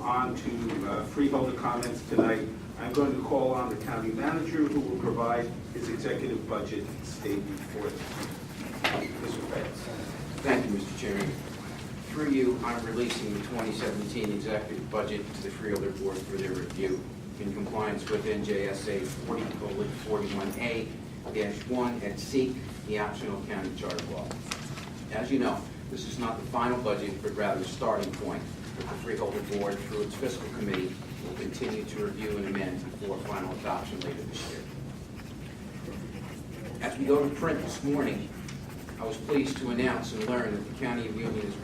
on to freeholder comments tonight. I'm going to call on the county manager who will provide his executive budget statement for us. Mr. Betts. Thank you, Mr. Chairman. Through you, I'm releasing the 2017 executive budget to the Freeholder Board for their review in compliance with NJSA 40:41A-1 at C, the optional county charter law. As you know, this is not the final budget, but rather a starting point that the Freeholder Board, through its fiscal committee, will continue to review and amend before final adoption later this year. As we go to print this morning, I was pleased to announce and learn that the County of Union has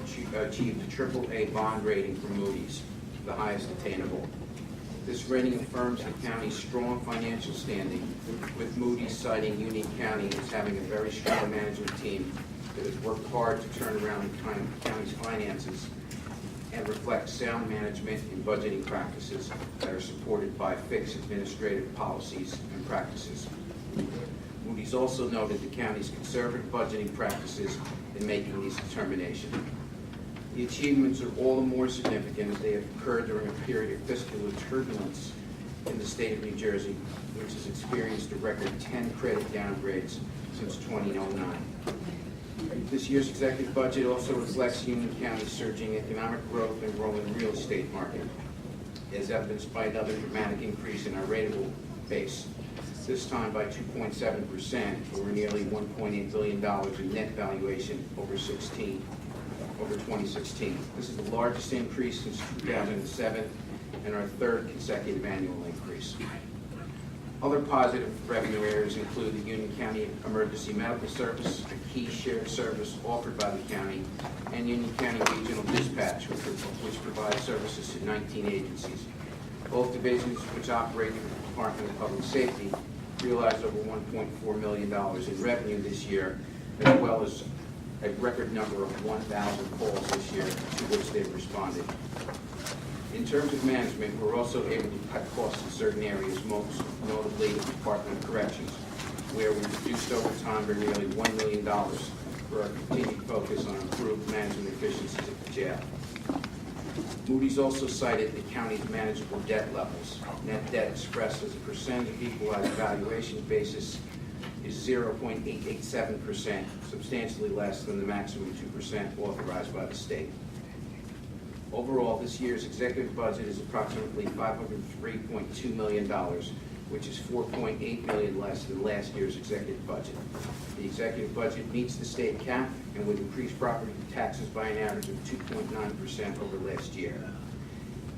achieved a AAA bond rating from Moody's, the highest attainable. This rating affirms the county's strong financial standing, with Moody's citing Union County as having a very strong management team that has worked hard to turn around the county's finances and reflect sound management and budgeting practices that are supported by fixed administrative policies and practices. Moody's also noted the county's conservative budgeting practices in making these determinations. The achievements are all the more significant as they have occurred during a period of fiscal turbulence in the state of New Jersey, which has experienced a record 10 credit downgrades since 2009. This year's executive budget also reflects Union County's surging economic growth and growing real estate market, as evidenced by another dramatic increase in our rateable base, this time by 2.7%, or nearly $1.8 billion in net valuation over 2016. This is the largest increase since 2007 and our third consecutive annual increase. Other positive revenue areas include the Union County Emergency Medical Service, a key shared service offered by the county, and Union County Regional Dispatch, which provides services to 19 agencies. Both divisions, which operate through the Department of Public Safety, realized over $1.4 million in revenue this year, as well as a record number of 1,000 calls this year to which they've responded. In terms of management, we're also able to cut costs in certain areas, most notably the Department of Corrections, where we reduced overtime by nearly $1 million for our continued focus on improved management efficiencies at the jail. Moody's also cited the county's manageable debt levels. Net debt expressed as a percent of equalized valuation basis is 0.887%, substantially less than the maximum 2% authorized by the state. Overall, this year's executive budget is approximately $503.2 million, which is $4.8 million less than last year's executive budget. The executive budget meets the state cap and would increase property taxes by an average of 2.9% over last year.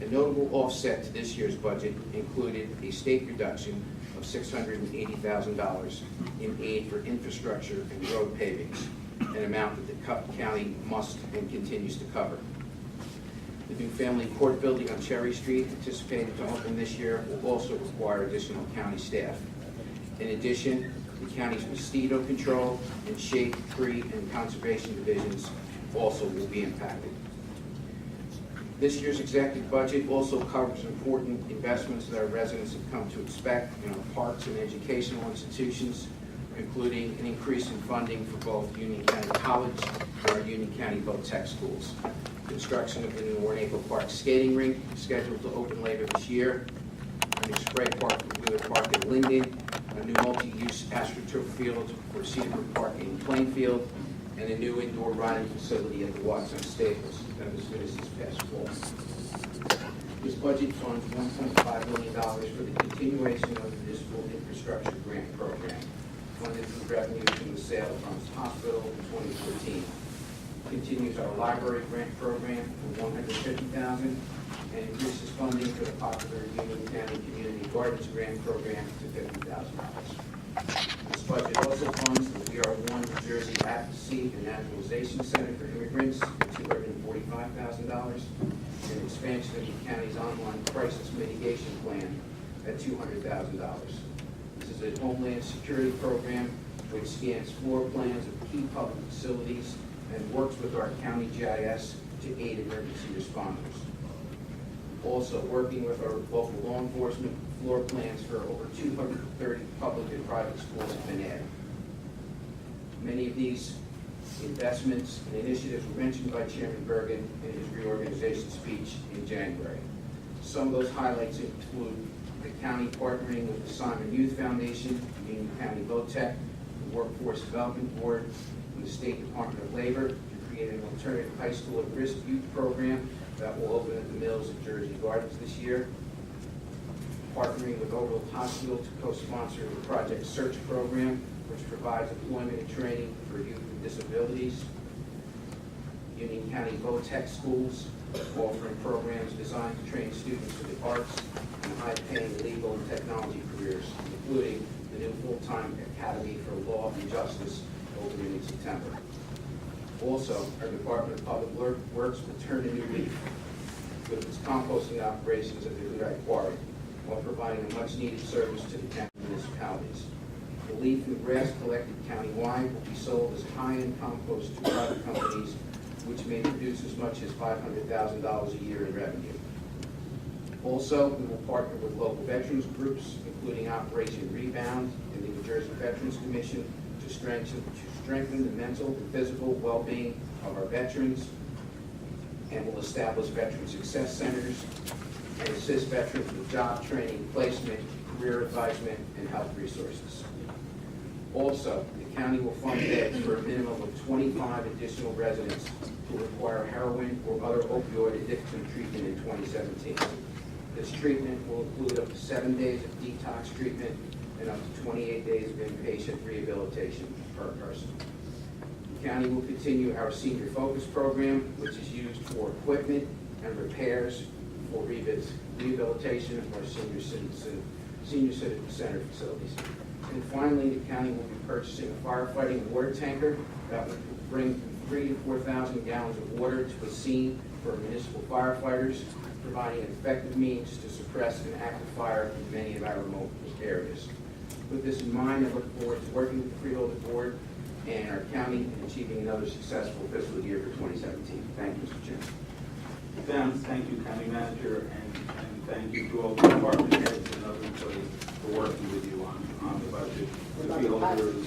A notable offset to this year's budget included a state reduction of $680,000 in aid for infrastructure and road pavings, an amount that the county must and continues to cover. The new family court building on Cherry Street, anticipated to open this year, will also require additional county staff. In addition, the county's mosquito control and shade tree and conservation divisions also will be impacted. This year's executive budget also covers important investments that our residents have come to expect in our parks and educational institutions, including an increase in funding for both Union County College and our Union County Boat Tech schools. Construction of the new Ornaco Park skating rink scheduled to open later this year, a new spray park for Wheeler Park in Linden, a new multi-use AstroTurf field for Cedarbrook Park in Plainfield, and a new indoor riding facility at the Watson Stables that was finished this past fall. This budget funds $1.5 million for the continuation of the municipal infrastructure grant program, funded through revenues from the sale of Bronx Hospital in 2014. Continues our library grant program for $150,000 and increases funding for the popular Union County Community Gardens grant program to $50,000. This budget also funds the VR1 New Jersey Advocacy and Naturalization Center for Immigrants for $245,000 and expansion of the county's online crisis mitigation plan at $200,000. This is a Homeland Security program which scans floor plans of key public facilities and works with our county GIS to aid emergency responders. Also working with our local law enforcement, floor plans for over 230 public and private schools have been added. Many of these investments and initiatives were mentioned by Chairman Bergen in his reorganization speech in January. Some of those highlights include the county partnering with the Simon Youth Foundation, Union County VOTEC, the Workforce Development Board, and the State Department of Labor to create an alternative high school at risk youth program that will open at the Mills at Jersey Gardens this year. Partnering with Overland Hospital to co-sponsor the Project Search program, which provides employment and training for youth with disabilities. Union County VOTEC schools offering programs designed to train students for the arts and high-paying legal and technology careers, including the new full-time Academy for Law and Justice opening in September. Also, our Department of Public Works will turn a new leaf with its composting operations at the Hudak Quarry, while providing a much-needed service to the county municipalities. The leaf and grass collected countywide will be sold as high-end compost to private companies, which may produce as much as $500,000 a year in revenue. Also, we will partner with local veterans groups, including Operation Rebound and the New Jersey Veterans Commission, to strengthen the mental and physical well-being of our veterans, and will establish veteran success centers and assist veterans with job training, placement, career advisement, and health resources. Also, the county will fund beds for a minimum of 25 additional residents who require heroin or other opioid addiction treatment in 2017. This treatment will include up to 7 days of detox treatment and up to 28 days of inpatient rehabilitation per person. The county will continue our Senior Focus program, which is used for equipment and repairs for rehabilitation of our senior citizen center facilities. And finally, the county will be purchasing a firefighting water tanker that will bring 3,000 to 4,000 gallons of water to a scene for municipal firefighters, providing an effective means to suppress an active fire in many of our remote areas. With this in mind, I look forward to working with the Freeholder Board and our county in achieving another successful fiscal year for 2017. Thank you, Mr. Chairman. Thank you, County Manager, and thank you to all the department heads and other employees for working with you on the budget. The Freeholders